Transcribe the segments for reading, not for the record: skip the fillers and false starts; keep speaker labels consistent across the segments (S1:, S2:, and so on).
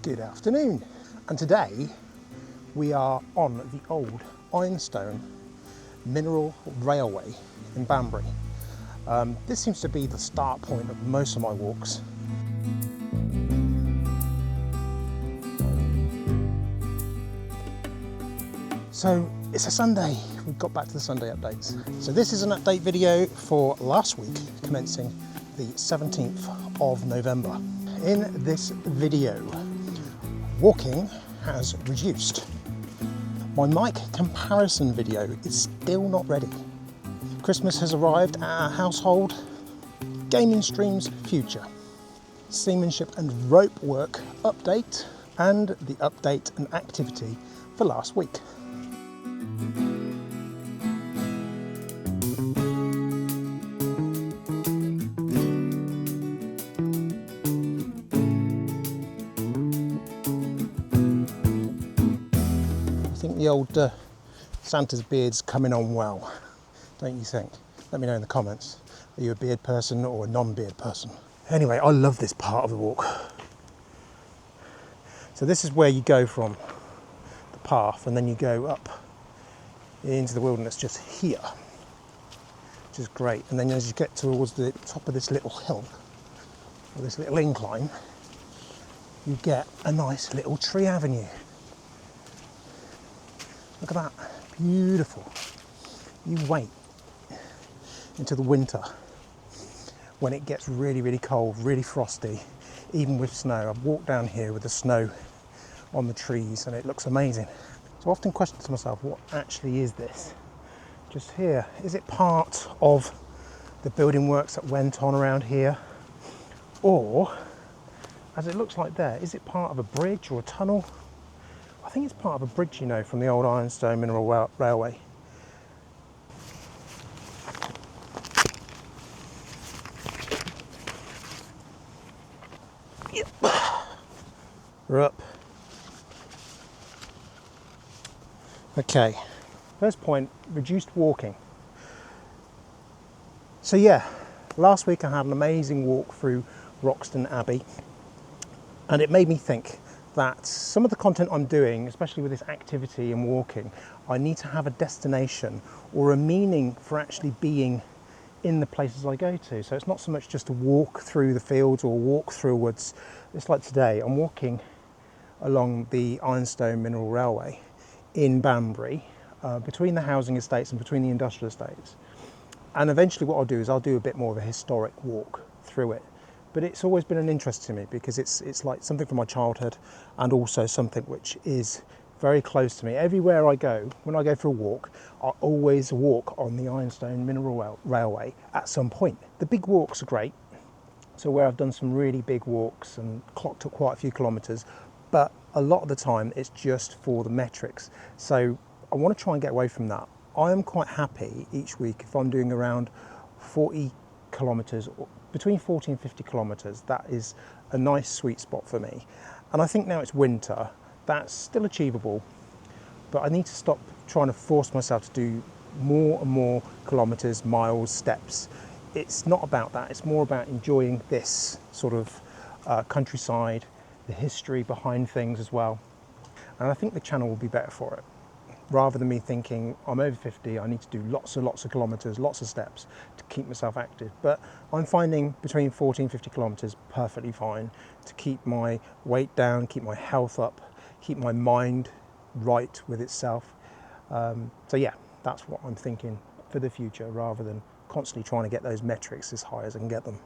S1: Good afternoon, and today we are on the old ironstone mineral railway in Banbury. This seems to be the start point of most of my walks. So it's a Sunday, we've got back to the Sunday updates. So this is an update video for last week, commencing the 17th of November. In this video, walking has reduced. My mic comparison video is still not ready. Christmas has arrived at our household. Gaming streams future. Seamanship and Ropework update, and the update and activity for last week. I think the old Santa's beard's coming on well, don't you think? Let me know in the comments. Are you a beard person or a non-beard person? Anyway, I love this part of the walk. So this is where you go from the path and then you go up into the wilderness just here, which is great. And then as you get towards the top of this little hill, or this little incline, you get a nice little tree avenue. Look at that, beautiful. You wait into the winter when it gets really, really cold, really frosty, even with snow. I've walked down here with the snow on the trees and it looks amazing. So I often question to myself, what actually is this? Just here, is it part of the building works that went on around here? Or, as it looks like there, is it part of a bridge or a tunnel? I think it's part of a bridge, you know, from the old ironstone mineral railway. Yep. We're up. Okay, first point, reduced walking. So yeah, last week I had an amazing walk through Roxton Abbey, and it made me think that some of the content I'm doing, especially with this activity and walking, I need to have a destination or a meaning for actually being in the places I go to. So it's not so much just a walk through the fields or walk through woods. It's like today, I'm walking along the ironstone mineral railway in Banbury, between the housing estates and between the industrial estates. And eventually what I'll do is I'll do a bit more of a historic walk through it. But it's always been an interest to me because it's like something from my childhood and also something which is very close to me. Everywhere I go, when I go for a walk, I always walk on the ironstone mineral railway at some point. The big walks are great. So where I've done some really big walks and clocked up quite a few kilometres, but a lot of the time it's just for the metrics. So I want to try and get away from that. I am quite happy each week if I'm doing around 40 kilometres, between 40 and 50 kilometres. That is a nice sweet spot for me. And I think now it's winter, that's still achievable, but I need to stop trying to force myself to do more and more kilometres, miles, steps. It's not about that, it's more about enjoying this sort of countryside, the history behind things as well. And I think the channel will be better for it. Rather than me thinking, I'm over 50, I need to do lots and lots of kilometres, lots of steps to keep myself active. But I'm finding between 40 and 50 kilometres perfectly fine to keep my weight down, keep my health up, keep my mind right with itself. So yeah, that's what I'm thinking for the future, rather than constantly trying to get those metrics as high as I can get them.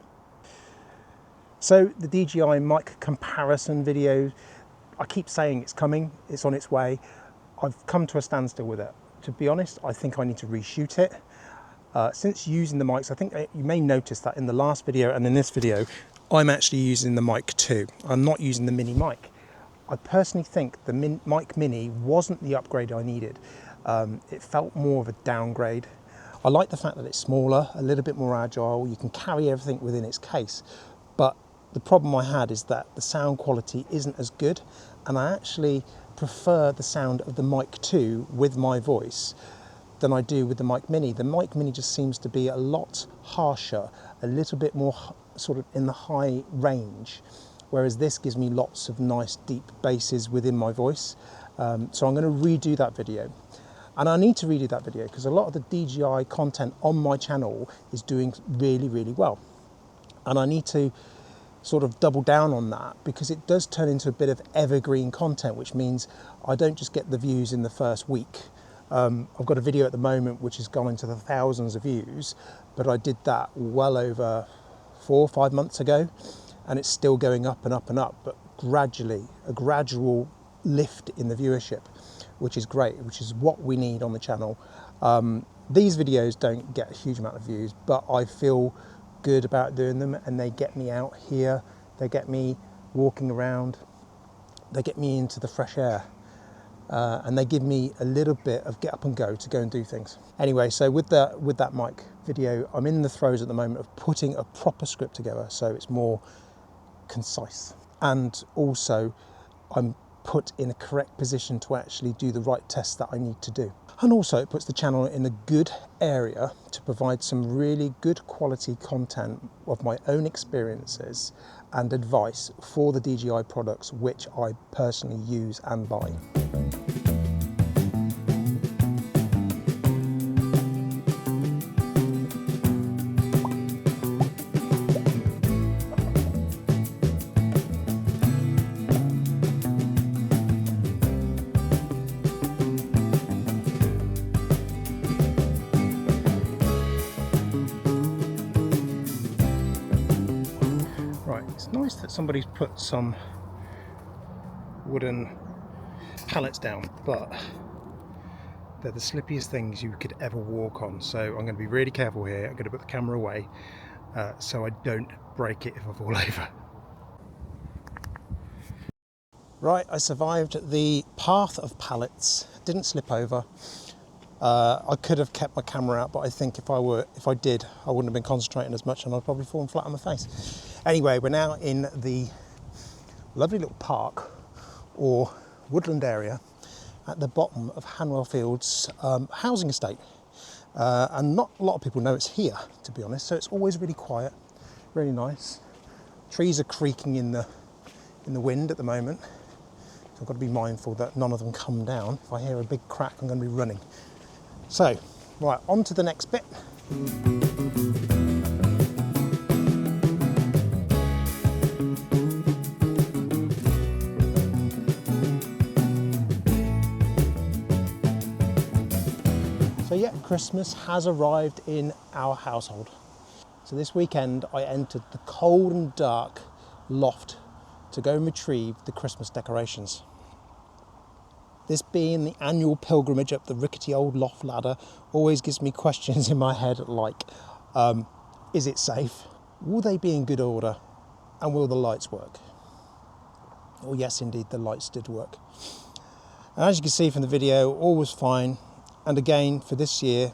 S1: So the DJI mic comparison video, I keep saying it's coming, it's on its way. I've come to a standstill with it. To be honest, I think I need to reshoot it. Since using the mics, I think you may notice that in the last video and in this video, I'm actually using the mic 2. I'm not using the mini mic. I personally think the mic mini wasn't the upgrade I needed. It felt more of a downgrade. I like the fact that it's smaller, a little bit more agile. You can carry everything within its case. But the problem I had is that the sound quality isn't as good, and I actually prefer the sound of the mic 2 with my voice than I do with the mic mini. The mic mini just seems to be a lot harsher, a little bit more sort of in the high range, whereas this gives me lots of nice deep basses within my voice. So I'm going to redo that video. And I need to redo that video because a lot of the DJI content on my channel is doing really, really well. And I need to sort of double down on that because it does turn into a bit of evergreen content, which means I don't just get the views in the first week. I've got a video at the moment which has gone into the thousands of views, but I did that well over 4 or 5 months ago, and it's still going up and up and up, but gradually, a gradual lift in the viewership, which is great, which is what we need on the channel. These videos don't get a huge amount of views, but I feel good about doing them, and they get me out here, they get me walking around, they get me into the fresh air, and they give me a little bit of get up and go to go and do things. Anyway, so with that mic video, I'm in the throes at the moment of putting a proper script together so it's more concise, and also I'm put in a correct position to actually do the right tests that I need to do. And also it puts the channel in a good area to provide some really good quality content of my own experiences and advice for the DJI products which I personally use and buy. It's nice that somebody's put some wooden pallets down, but they're the slippiest things you could ever walk on, so I'm going to be really careful here. I'm going to put the camera away so I don't break it if I fall over. Right, I survived the path of pallets, didn't slip over. I could have kept my camera out, but I think if I did, I wouldn't have been concentrating as much and I'd probably fallen flat on my face. Anyway, we're now in the lovely little park or woodland area at the bottom of Hanwell Fields housing estate. And not a lot of people know it's here, to be honest, so it's always really quiet, really nice. Trees are creaking in the wind at the moment, so I've got to be mindful that none of them come down. If I hear a big crack, I'm going to be running. So, right, on to the next bit. So yeah, Christmas has arrived in our household. So this weekend I entered the cold and dark loft to go and retrieve the Christmas decorations. This being the annual pilgrimage up the rickety old loft ladder always gives me questions in my head like, is it safe? Will they be in good order? And will the lights work? Oh yes, indeed, the lights did work. And as you can see from the video, all was fine. And again, for this year,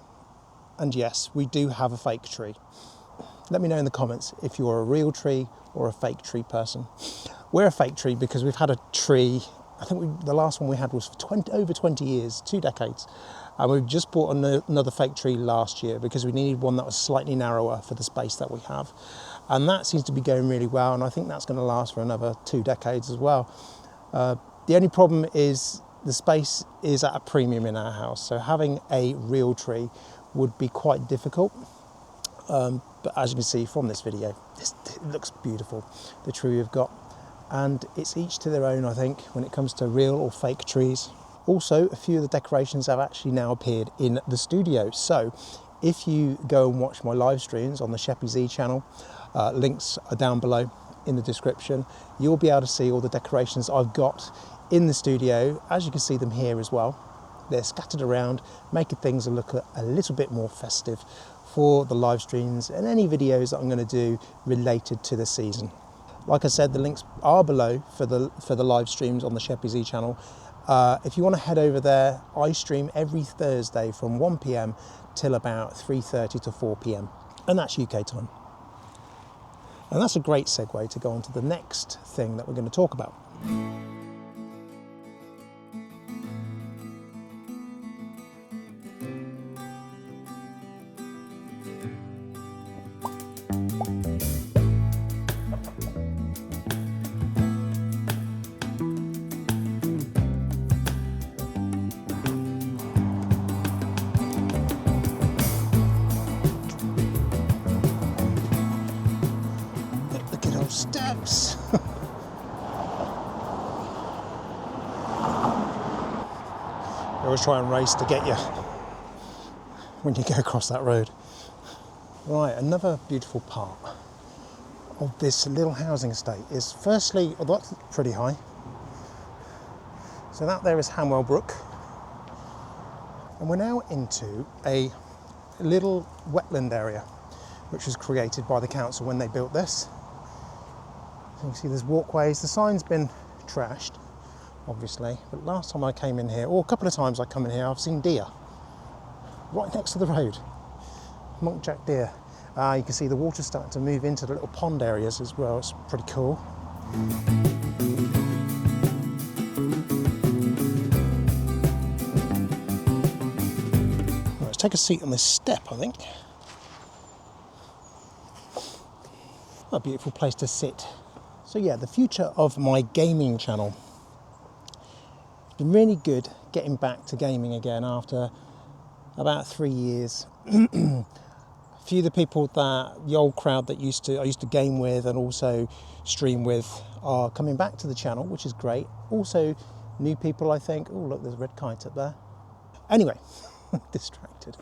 S1: and yes, we do have a fake tree. Let me know in the comments if you're a real tree or a fake tree person. We're a fake tree because we've had a tree, I think the last one we had was for over 20 years, 2 decades. And we've just bought another fake tree last year because we needed one that was slightly narrower for the space that we have. And that seems to be going really well, and I think that's going to last for another 2 decades as well. The only problem is the space is at a premium in our house, so having a real tree would be quite difficult. But as you can see from this video, it looks beautiful, the tree we've got. And it's each to their own, I think, when it comes to real or fake trees. Also, a few of the decorations have actually now appeared in the studio. So if you go and watch my live streams on the SheppyZ channel, links are down below in the description, you'll be able to see all the decorations I've got in the studio, as you can see them here as well. They're scattered around, making things look a little bit more festive for the live streams and any videos that I'm going to do related to the season. Like I said, the links are below for the live streams on the SheppyZ channel. If you want to head over there, I stream every Thursday from 1 PM till about 3:30 to 4 PM, and that's UK time. And that's a great segue to go on to the next thing that we're going to talk about. steps. They always try and race to get you when you go across that road. Right, another beautiful part of this little housing estate is, firstly, oh, that's pretty high. So that there is Hamwell Brook. And we're now into a little wetland area which was created by the council when they built this. So you can see there's walkways. The sign's been trashed, obviously, but last time I came in here, or a couple of times I come in here, I've seen deer right next to the road. Monkjack deer. You can see the water starting to move into the little pond areas as well. It's pretty cool. Let's take a seat on this step, I think. A beautiful place to sit. So yeah, the future of my gaming channel. It's been really good getting back to gaming again after about 3 years. A few of the people that the old crowd that I used to game with and also stream with are coming back to the channel, which is great. Also new people, I think. Oh look, there's a red kite up there. Anyway, distracted.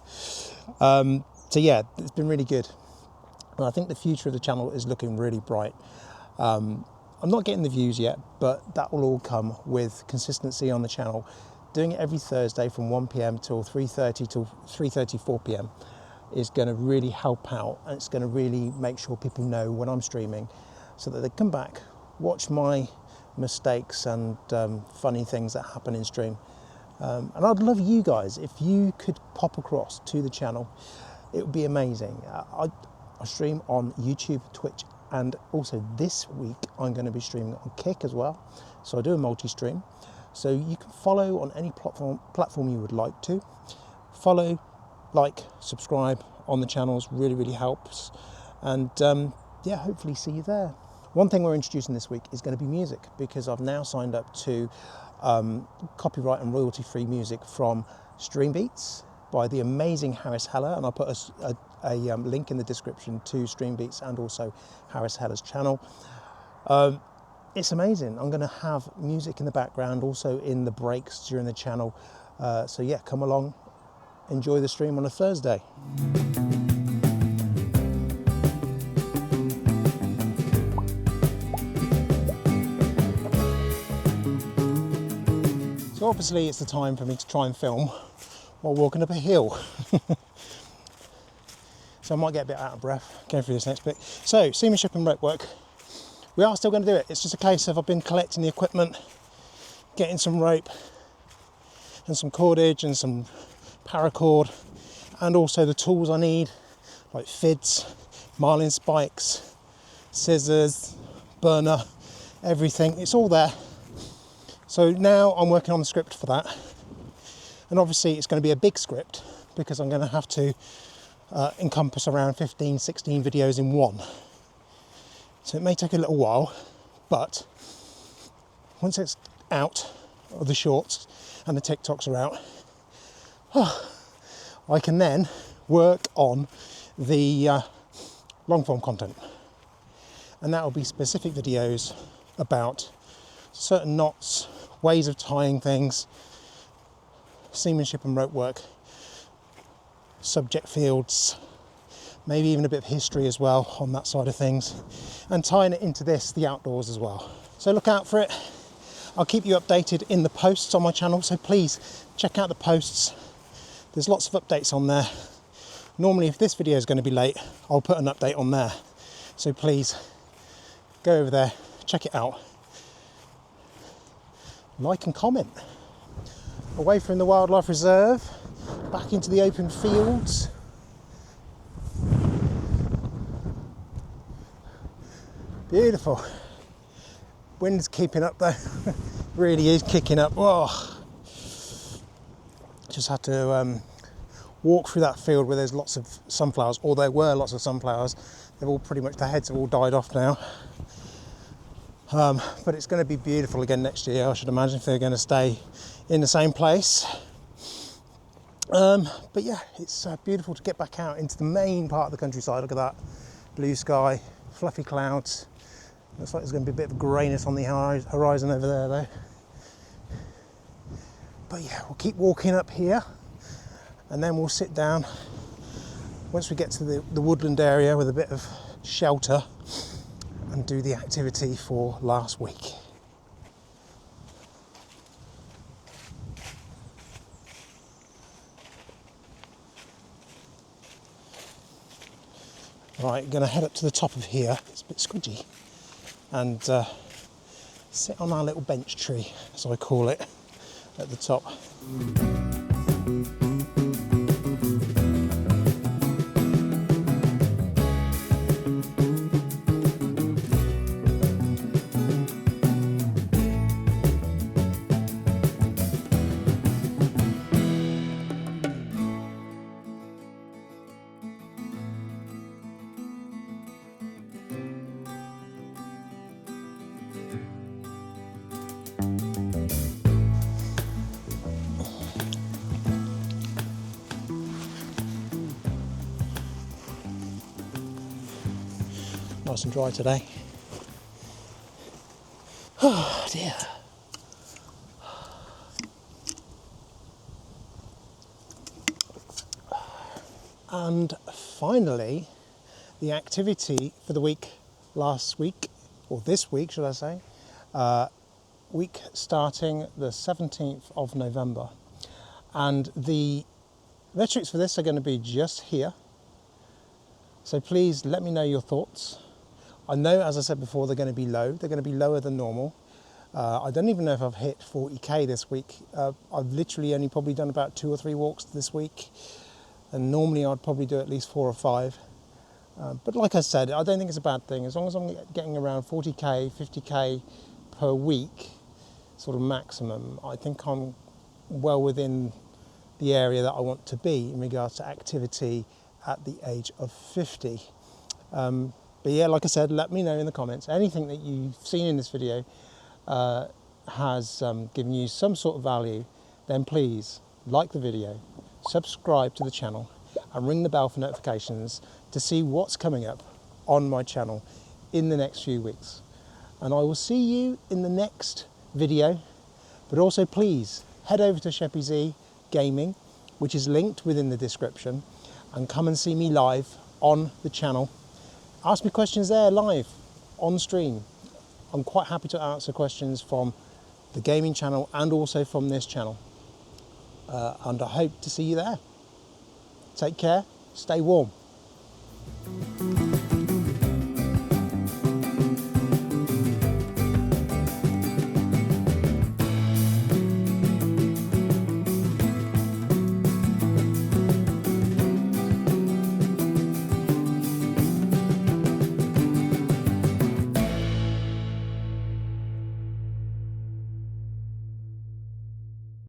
S1: So yeah, it's been really good. And I think the future of the channel is looking really bright. I'm not getting the views yet, but that will all come with consistency on the channel. Doing it every Thursday from 1 p.m. till 3:30 till 3:30, 4 p.m. is going to really help out, and it's going to really make sure people know when I'm streaming so that they come back, watch my mistakes and funny things that happen in stream. And I'd love you guys, if you could pop across to the channel, it would be amazing. I stream on YouTube, Twitch, and also this week I'm going to be streaming on Kick as well. So I do a multi-stream. So you can follow on any platform you would like to. Follow, like, subscribe on the channels really, really helps. And yeah, hopefully see you there. One thing we're introducing this week is going to be music, because I've now signed up to copyright and royalty-free music from Stream Beats by the amazing Harris Heller, and I'll put a link in the description to Stream Beats and also Harris Heller's channel. It's amazing. I'm going to have music in the background, also in the breaks during the channel. So yeah, come along, enjoy the stream on a Thursday. So obviously it's the time for me to try and film while walking up a hill. So I might get a bit out of breath going through this next bit. So, Seamanship and Ropework. We are still going to do it. It's just a case of I've been collecting the equipment, getting some rope and some cordage and some paracord, and also the tools I need, like fids, marlin spikes, scissors, burner, everything. It's all there. So now I'm working on the script for that. And obviously it's going to be a big script because I'm going to have to encompass around 15, 16 videos in one. So it may take a little while, but once it's out, or the shorts and the TikToks are out, I can then work on the long form content. And that will be specific videos about certain knots, ways of tying things, seamanship and rope work, subject fields, maybe even a bit of history as well on that side of things, and tying it into this, the outdoors as well. So look out for it. I'll keep you updated in the posts on my channel, so please check out the posts. There's lots of updates on there. Normally if this video is going to be late, I'll put an update on there. So please go over there, check it out, like and comment. Away from the wildlife reserve, back into the open fields. Beautiful. Wind's keeping up though. Really is kicking up. Oh. Just had to walk through that field where there's lots of sunflowers, or there were lots of sunflowers. They've all pretty much, their heads have all died off now. But it's going to be beautiful again next year, I should imagine, if they're going to stay in the same place. But yeah, it's beautiful to get back out into the main part of the countryside. Look at that blue sky, fluffy clouds, Looks like there's going to be a bit of greyness on the horizon over there though. But yeah, we'll keep walking up here and then we'll sit down once we get to the woodland area with a bit of shelter and do the activity for last week. Right, going to head up to the top of here, it's a bit squidgy, and sit on our little bench tree, as I call it, at the top. Nice and dry today. Oh dear. And finally, the activity for the week last week, or this week should I say, week starting the 17th of November. And the metrics for this are going to be just here. So please let me know your thoughts. I know, as I said before, they're going to be low. They're going to be lower than normal. I don't even know if I've hit 40k this week. I've literally only probably done about 2 or 3 walks this week. And normally I'd probably do at least 4 or 5. But like I said, I don't think it's a bad thing. As long as I'm getting around 40k, 50k per week, sort of maximum, I think I'm well within the area that I want to be in regards to activity at the age of 50. But yeah, like I said, let me know in the comments. Anything that you've seen in this video has given you some sort of value, then please like the video, subscribe to the channel and ring the bell for notifications to see what's coming up on my channel in the next few weeks. And I will see you in the next video, but also please head over to SheppyZ Gaming, which is linked within the description, and come and see me live on the channel. Ask me questions there live on stream. I'm quite happy to answer questions from the gaming channel and also from this channel. And I hope to see you there. Take care, stay warm.